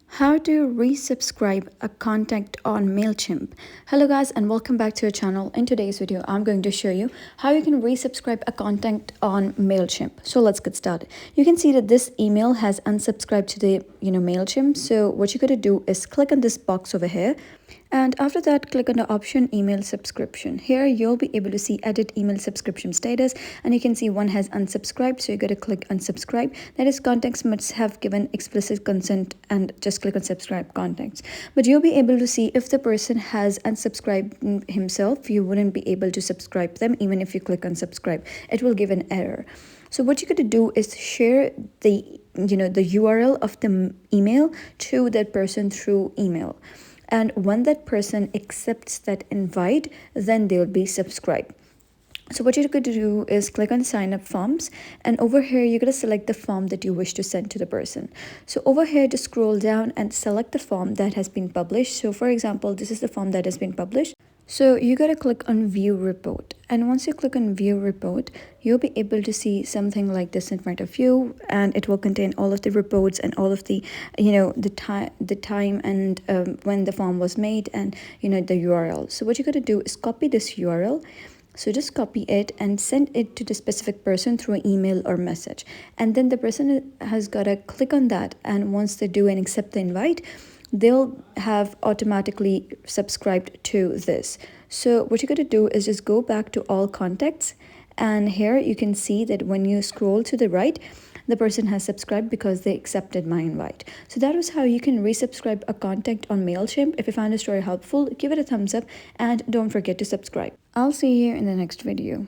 How to resubscribe a contact on Mailchimp. Hello guys and welcome back to our channel. In today's video I'm going to show you how you can resubscribe a contact on Mailchimp. So let's get started. You can see that this email has unsubscribed to the Mailchimp. So what you got to do is click on this box over here, and after that click on the option email subscription. Here you'll be able to see edit email subscription status, and you can see one has unsubscribed, so you got to click unsubscribe. That is, contacts must have given explicit consent, and just click on subscribe contacts. But you'll be able to see if the person has unsubscribed himself, you wouldn't be able to subscribe them. Even if you click on subscribe, it will give an error. So what you got to do is share the URL of the email to that person through email, and when that person accepts that invite, then they'll be subscribed. So what you're going to do is click on sign up forms, and over here you're going to select the form that you wish to send to the person. So over here just scroll down and select the form that has been published. So for example, this is the form that has been published. So you got to click on view report, and once you click on view report, you'll be able to see something like this in front of you, and it will contain all of the reports and all of the the time and when the form was made, and the URL. So what you got to do is copy this URL. So just copy it and send it to the specific person through an email or message, and then the person has got to click on that, and once they do and accept the invite, they'll have automatically subscribed to this. So what you got to do is just go back to all contacts, and here you can see that when you scroll to the right, the person has subscribed because they accepted my invite. So that was how you can resubscribe a contact on Mailchimp. If you found this story helpful, give it a thumbs up and don't forget to subscribe. I'll see you in the next video.